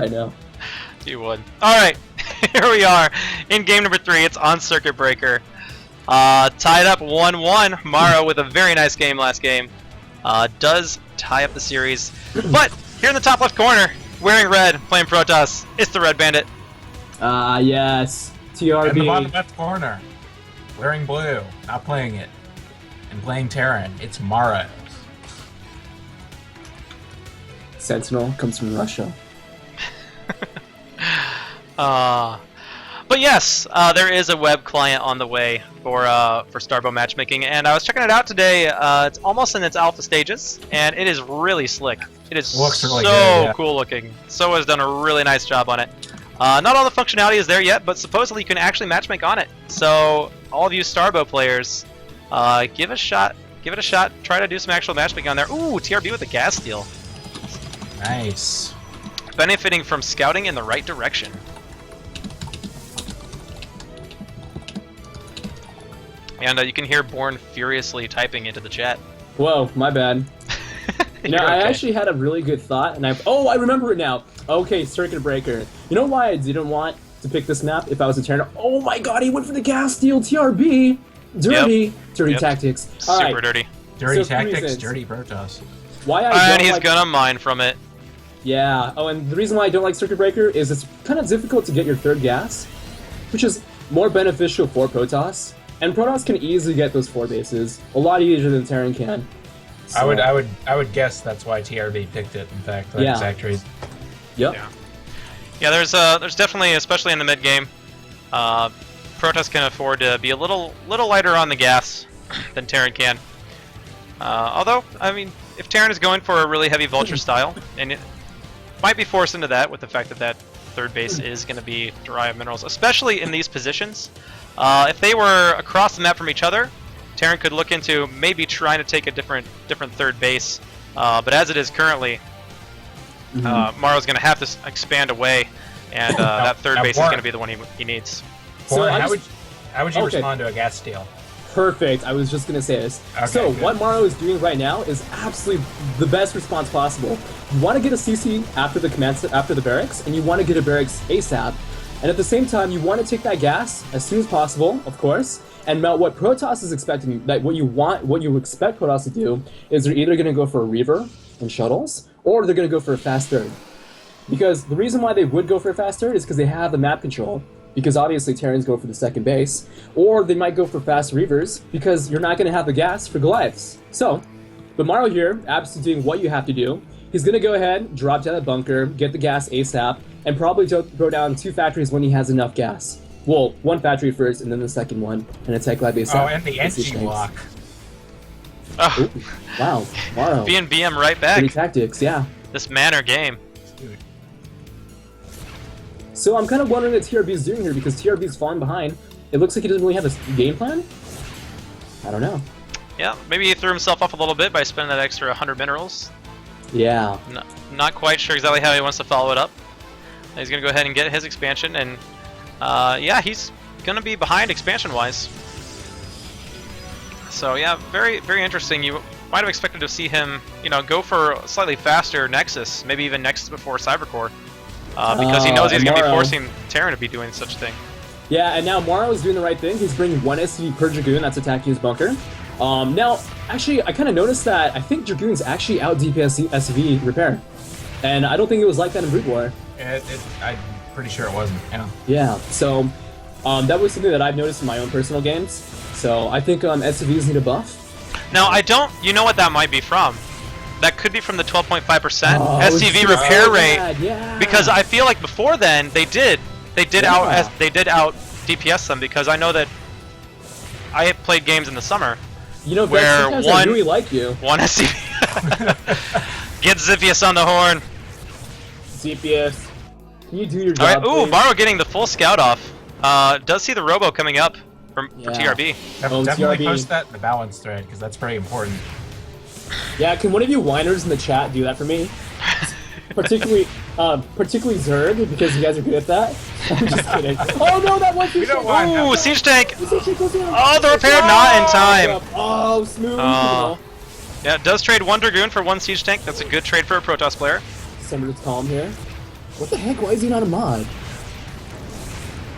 right now. You would. Alright, here we are in game number 3. It's on Circuit Breaker. Tied up 1-1. MorroW with a very nice game last game. Does tie up the series. But here in the top left corner, wearing red, playing Protoss, it's the Red Bandit. Yes. TRB. In the bottom left corner, wearing blue, not playing it, and playing Terran, it's MorroW. Sentinel comes from Russia. But yes, there is a web client on the way for Starbow matchmaking, and I was checking it out today. It's almost in its alpha stages, and it is really slick. It is Looks really so good, yeah. cool looking. So has done a really nice job on it. Not all the functionality is there yet, but supposedly you can actually matchmake on it. So all of you Starbow players, give it a shot. Give it a shot. Try to do some actual matchmaking on there. Ooh, TRB with a gas steal. Nice. Benefiting from scouting in the right direction. And you can hear Born furiously typing into the chat. Whoa, my bad. You know, I actually had a really good thought, and I remember it now. Okay, Circuit Breaker. You know why I didn't want to pick this map if I was a Terran? Oh my god, he went for the gas steal, TRB! Dirty! Dirty tactics. Super dirty. Dirty So tactics, reasons. dirty Protoss. Why I And don't he's like... gonna mine from it. Yeah. Oh, and the reason why I don't like Circuit Breaker is it's kind of difficult to get your third gas, which is more beneficial for Protoss. And Protoss can easily get those 4 bases, a lot easier than Terran can. So, I would guess that's why TRB picked it. In fact, that exact reason. Yep. Yeah, there's definitely, especially in the mid game, Protoss can afford to be a little lighter on the gas than Terran can. Although, I mean, if Terran is going for a really heavy Vulture style, and it might be forced into that with the fact that that third base is going to be derived minerals, especially in these positions. If they were across the map from each other, Terran could look into maybe trying to take a different third base. But as it is currently, MorroW's going to have to expand away, and that third base is going to be the one he needs. So how would you respond to a gas steal? Perfect. I was just gonna say this. Okay, so good. what MorroW is doing right now is absolutely the best response possible. You want to get a CC after the barracks, and you want to get a barracks ASAP. And at the same time, you want to take that gas as soon as possible, of course. And what Protoss is expecting, like what you expect Protoss to do, is they're either gonna go for a Reaver and shuttles, or they're gonna go for a fast third. Because the reason why they would go for a fast third is because they have the map control. Because obviously Terrans go for the second base, or they might go for fast Reavers because you're not going to have the gas for Goliaths. So, but MorroW here, absolutely doing what you have to do. He's going to go ahead, drop down the bunker, get the gas ASAP, and probably throw down 2 factories when he has enough gas. Well, 1 factory first, and then the second one, and a tech lab ASAP. Oh, and the NG block. Oh, Ooh, wow, MorroW. BM right back. Dirty tactics, yeah. This manor game. Dude. So I'm kind of wondering what TRB is doing here, because TRB is falling behind. It looks like he doesn't really have a game plan? I don't know. Yeah, maybe he threw himself off a little bit by spending that extra 100 minerals. Yeah. Not quite sure exactly how he wants to follow it up. He's going to go ahead and get his expansion, and yeah, he's going to be behind expansion-wise. So yeah, very, very interesting. You might have expected to see him, go for a slightly faster Nexus, maybe even Nexus before Cybercore. Because he knows he's going to be forcing Terran to be doing such a thing. Yeah, and now MorroW is doing the right thing. He's bringing 1 SCV per Dragoon that's attacking his bunker. Now, actually, I kind of noticed that I think Dragoons actually out DPS SCV repair. And I don't think it was like that in Brood War. I'm pretty sure it wasn't, yeah. Yeah, so that was something that I've noticed in my own personal games. So I think SCVs need a buff. Now, you know what that might be from? That could be from the 12.5% SCV it's repair so rate. bad, yeah. Because I feel like before then they did out DPS them, because I know that I have played games in the summer. You know, where sometimes I really like you. One SCV. Get Ziphius on the horn. CPS. Can you do your job? Alright, ooh, please? MorroW getting the full scout off. Does see the Robo coming up for TRB. Definitely TRB. post that in the balance thread, because that's pretty important. Yeah, can one of you whiners in the chat do that for me? particularly Zerg, because you guys are good at that. I'm just kidding. Oh no, that one siege tank! Ooh, siege tank! Oh, the repair not in time! Oh, smooth. Yeah, it does trade 1 Dragoon for 1 siege tank. That's a good trade for a Protoss player. December's calm here. What the heck? Why is he not a mod?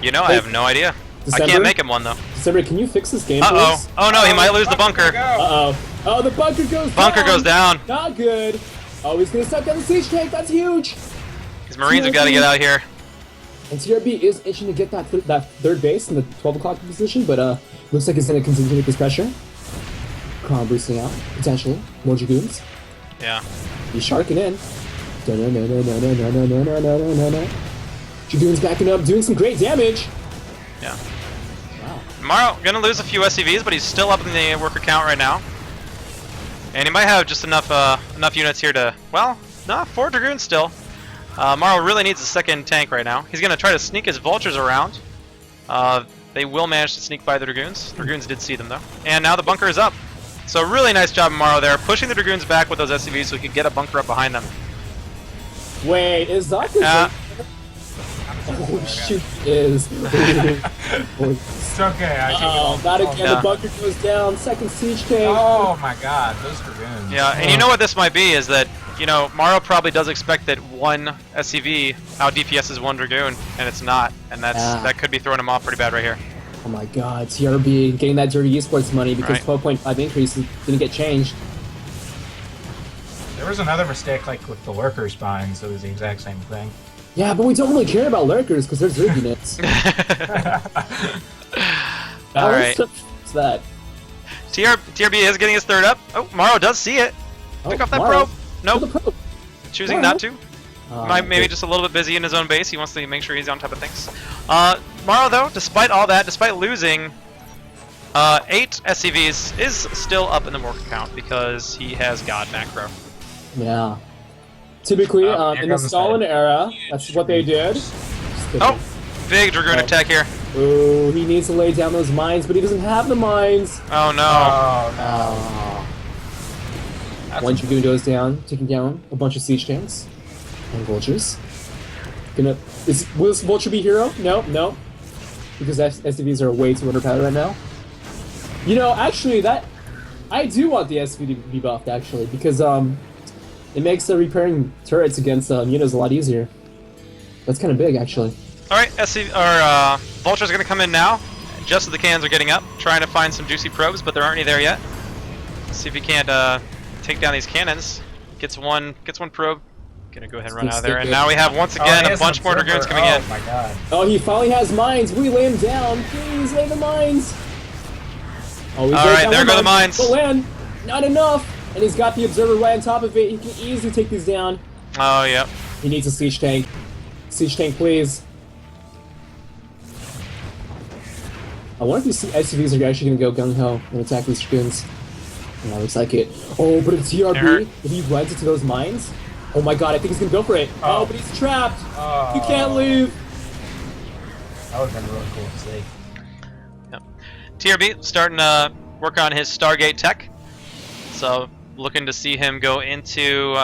You know, I have no idea. December? I can't make him one though. December, can you fix this game, Uh-oh. please? Oh no, he might lose the bunker. Uh-oh. Oh, the bunker goes Bunker down. goes down. Not good. Oh, he's gonna suck down the siege tank. That's huge. His Marines have got to get out here. And TRB is itching to get that third base in the 12 o'clock position, but looks like he's gonna continue to make this pressure. Crown boosting out, potentially. More Dragoons. Yeah. He's sharking in. Dragoons backing up, doing some great damage. Yeah. Wow. MorroW gonna lose a few SCVs, but he's still up in the worker count right now. And he might have just enough units here to, well, no, 4 Dragoons still. MorroW really needs a second tank right now. He's gonna try to sneak his vultures around. They will manage to sneak by the Dragoons. Dragoons did see them though. And now the bunker is up. So really nice job MorroW there, pushing the Dragoons back with those SCVs so he could get a bunker up behind them. Wait, is Zawk? Oh shoot, he is. It's okay. I can Not again. Yeah. The bunker goes down. Second siege tank. Oh my god, those Dragoons. Yeah, and you know what this might be is that, you know, MorroW probably does expect that one SCV out DPS is 1 Dragoon, and it's not, and that could be throwing him off pretty bad right here. Oh my god, TRB getting that dirty esports money because Right. 12.5 increase didn't get changed. There was another mistake like with the lurker spines. It was the exact same thing. Yeah, but we don't really care about lurkers because there's Zerg units. Alright. What's that? TRB is getting his third up. Oh, MorroW does see it. Pick off that MorroW. probe. Kill the Nope, probe. choosing not to. Maybe good. just a little bit busy in his own base. He wants to make sure he's on top of things. MorroW, though, despite all that, despite losing 8 SCVs, is still up in the worker count because he has God macro. Yeah. Typically, Here in the comes Stalin that. era, that's what they did. Just kidding. Oh, big Dragoon attack here. Ooh, he needs to lay down those mines, but he doesn't have the mines. Oh no. Oh no. Oh. That's One Dragoon goes down, taking down a bunch of siege tanks and vultures. Will this vulture be hero? No, no. Because SCVs are way too underpowered right now. You know, actually, I do want the SCV to be buffed, actually, because it makes repairing turrets against units a lot easier. That's kind of big, actually. Alright, Vulture's gonna come in now, just as the cannons are getting up, trying to find some juicy probes, but there aren't any there yet. Let's see if he can't take down these cannons. Gets one probe. Gonna go ahead and run out of there, and now we have once again a bunch more Dragoons coming in. Oh my god. Oh, he finally has mines. We lay him down. Please lay the mines. Oh, we Alright, there go the mines. But land, not enough. And he's got the observer right on top of it. He can easily take these down. Oh, yep. He needs a siege tank. Siege tank, please. I wonder if these SCVs are actually going to go gung-ho and attack these Dragoons. Yeah, looks like it. Oh, but it's TRB. If he runs into those mines, oh my god, I think he's going to go for it. Oh, but he's trapped. Oh. You can't leave. That would have been really cool to see. Yep. TRB starting to work on his Stargate tech. So, looking to see him go into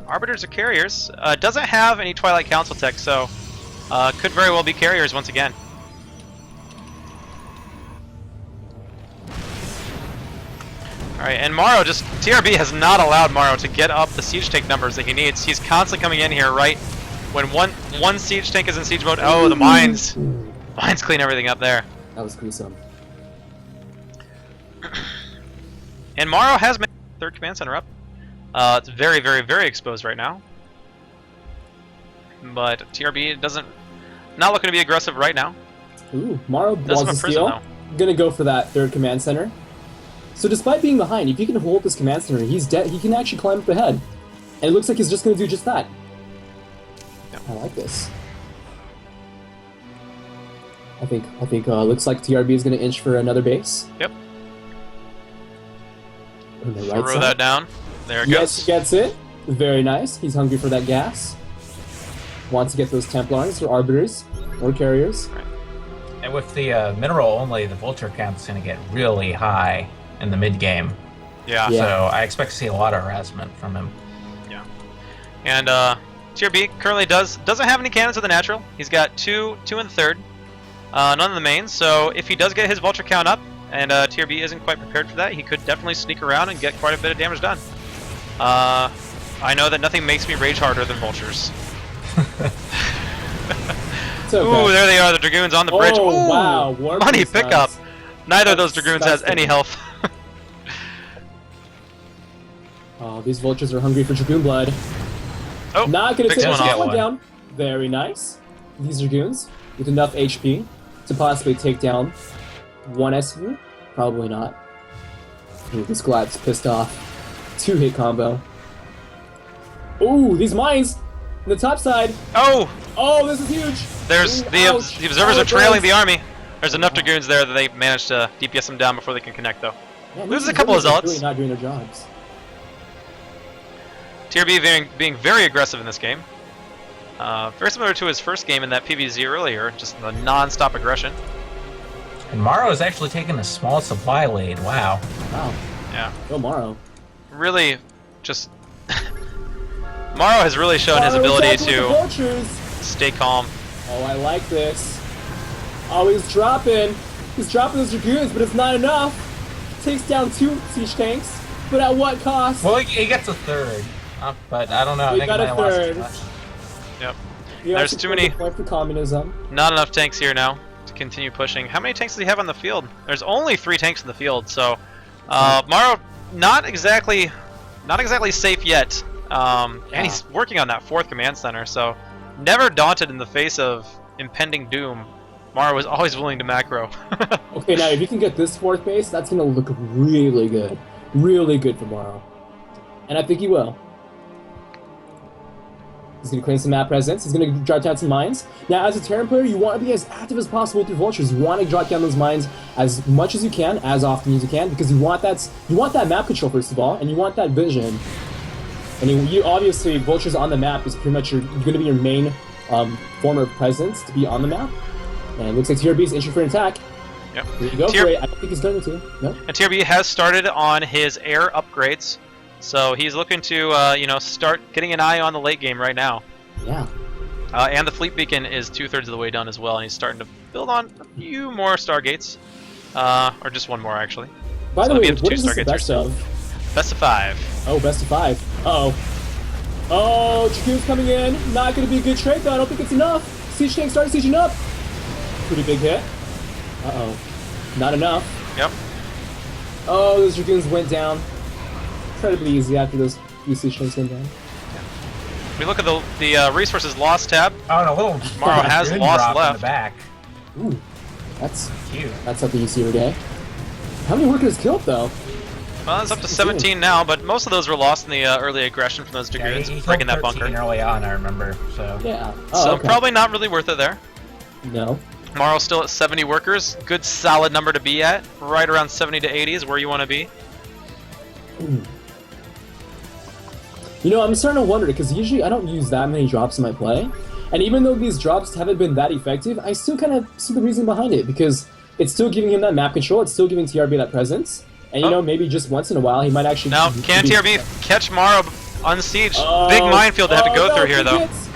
Arbiters or Carriers. Doesn't have any Twilight Council tech, so could very well be Carriers once again. Alright, and MorroW TRB has not allowed MorroW to get up the siege tank numbers that he needs. He's constantly coming in here right when one siege tank is in siege mode. Oh, the mines! Mines clean everything up there. That was gruesome. And MorroW has made third command center up. It's very, very, very exposed right now. But TRB not looking to be aggressive right now. Ooh, MorroW Does wants have to a prison, steal. Gonna go for that third command center. So despite being behind, if he can hold this command center, he's dead. He can actually climb up ahead. And it looks like he's just gonna do just that. Yep. I like this. I think looks like TRB is gonna inch for another base. Yep. On the So right row side. that down. There it Yes, goes. he gets it. Very nice. He's hungry for that gas. Wants to get those Templars or Arbiters or Carriers. And with the mineral only, the vulture count's going to get really high in the mid game. Yeah. Yeah. So I expect to see a lot of harassment from him. And TRB currently doesn't have any cannons of the natural. He's got two in the third, none in the main. So if he does get his vulture count up, and TRB isn't quite prepared for that, he could definitely sneak around and get quite a bit of damage done. I know that nothing makes me rage harder than vultures. It's okay. Ooh, there they are, the Dragoons on the bridge. Oh, Ooh, wow. Warp money is pickup. nice. Neither of those That's Dragoons has disgusting. any health. Oh, these vultures are hungry for Dragoon blood. Oh, Not gonna picks take one this off. one down. Very nice. These Dragoons with enough HP to possibly take down one SV. Probably not. Ooh, this Glad's pissed off. 2-hit combo. Ooh, these mines on the top side. Oh, Oh, this is huge. there's Ooh, the ouch. observers Oh, are it trailing burns. the army. There's enough Dragoons there that they managed to DPS them down before they can connect, though. Man, Loses these a couple of Dragoons are zealots. Really not doing their jobs. TRB being very aggressive in this game. Very similar to his first game in that PvZ earlier, just the non-stop aggression. And MorroW is actually taking a small supply lead. Wow. Wow. Yeah, Go MorroW. really, just MorroW has really shown his ability Attacking with the to vultures. stay calm. Oh, I like this. Oh, he's dropping. He's dropping those Dragoons, but it's not enough. Takes down 2 siege tanks, but at what cost? Well, he gets a third. But I don't know. I He think got he a might have lost third. too much. Yep. He There's actually too proved many- the point for communism. Not enough tanks here now to continue pushing. How many tanks does he have on the field? There's only 3 tanks in the field, so MorroW not exactly safe yet. And he's working on that 4th command center, so never daunted in the face of impending doom. MorroW was always willing to macro. Okay, now if you can get this 4th base, that's gonna look really good. Really good for MorroW. And I think he will. He's gonna claim some map presence. He's gonna drop down some mines. Now, as a Terran player, you want to be as active as possible with your vultures. You want to drop down those mines as much as you can, as often as you can, because you want that map control first of all, and you want that vision. And you obviously vultures on the map is pretty much going to be your main form of presence to be on the map. And it looks like TRB is inching for an attack. Yep. Here you go for it. I don't think he's going to. No. And TRB has started on his air upgrades, so he's looking to start getting an eye on the late game right now. Yeah. And the fleet beacon is 2/3 of the way done as well, and he's starting to build on a few more Stargates, or just one more actually. By So the it'll be way, up to what 2 is this the Stargates or best so. of? Best of 5. Oh, best of 5. Uh-oh. Oh, Dragoon's coming in. Not going to be a good trade, though. I don't think it's enough. Siege tank started sieging up. Pretty big hit. Uh-oh. Not enough. Yep. Oh, those Dragoons went down. Incredibly easy after those few siege tanks went down. We look at the resources lost tab. Oh, and a little MorroW has Dragoon lost drop in left. the back. Ooh. That's Cute. something you see every day. How many workers killed, though? Well, it's up to 17 now, but most of those were lost in the early aggression from those Yeah, Dragoons he breaking killed that bunker. 13 early on, I remember. So Yeah. Oh, So okay. probably not really worth it there. No. MorroW's still at 70 workers. Good solid number to be at. Right around 70 to 80 is where you want to be. You know, I'm starting to wonder, because usually I don't use that many drops in my play. And even though these drops haven't been that effective, I still kind of see the reason behind it, because it's still giving him that map control, it's still giving TRB that presence. And you know, maybe just once in a while he might actually... Now, can be- TRB catch MorroW on siege? Oh, Big minefield to have to go no, through here, big though. hits.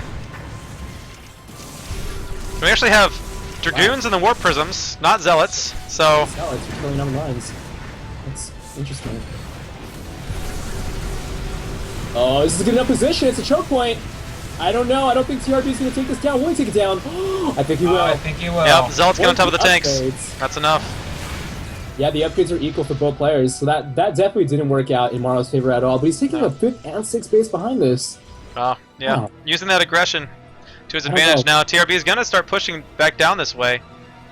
We actually have Dragoons and the Warp Prisms, not Zealots, so... Zealots are killing on lines. That's interesting. Oh, this is a good enough position. It's a choke point. I don't know. I don't think TRB is going to take this down. Will he take it down? I think he will. I think he will. Yep, Zealots get on top of the tanks. Upgrades. That's enough. Yeah, the upgrades are equal for both players, so that definitely didn't work out in MorroW's favor at all. But he's taking a 5th and 6th base behind this. Oh, yeah. Wow. Using that aggression to his I don't advantage know. now. TRB is going to start pushing back down this way.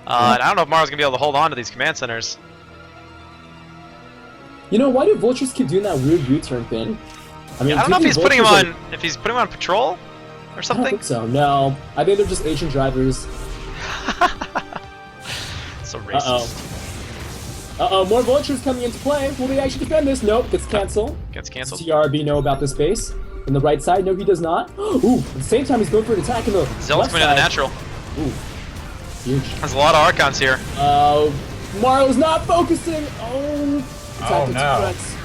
And I don't know if MorroW's going to be able to hold on to these command centers. You know, why do vultures keep doing that weird U-turn thing? I mean, I don't know if do he's the putting him vultures on if he's putting him on patrol or I don't something. think so. No, I think they're just Asian drivers. So racist. Uh-oh, more vultures coming into play. Will they actually defend this? Nope, gets canceled. Gets Does canceled. TRB know about this base? On the right side? No, he does not. Ooh, at the same time, he's going for an attack in the Zealots left coming in the side. natural. Ooh, huge. There's a lot of Archons here. MorroW's not focusing. Oh, attack into no. threats.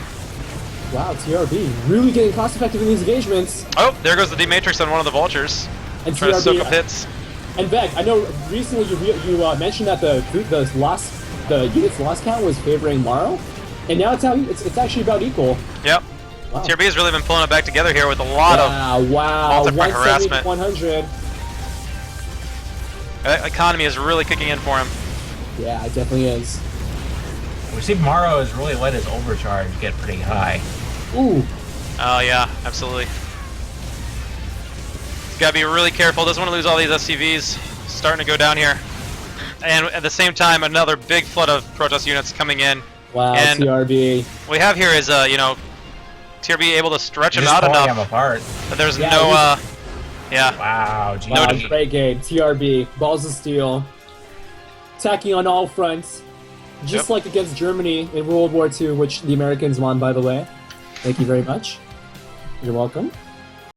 Wow, TRB really getting cost-effective in these engagements. Oh, there goes the D-Matrix on one of the Vultures. And Trying to TRB, soak up hits. And Vehk, I know recently you mentioned that the units loss count was favoring MorroW, and now it's actually about equal. Yep. Wow. TRB has really been pulling it back together here with a lot of wow, multi-part 170 harassment. 100. Economy is really kicking in for him. Yeah, it definitely is. We see MorroW has really let his overcharge get pretty high. Ooh. Oh yeah, absolutely. He's got to be really careful. Doesn't want to lose all these SCVs. Starting to go down here. And at the same time, another big flood of Protoss units coming in. Wow, And TRB. what we have here is, you know, TRB able to stretch him Just out pulling enough him apart. that there's Yeah, no, yeah. Wow, geez. Wow, No, great game. TRB. Balls of steel. Attacking on all fronts. Just Yep. like against Germany in World War II, which the Americans won, by the way. Thank you very much. You're welcome.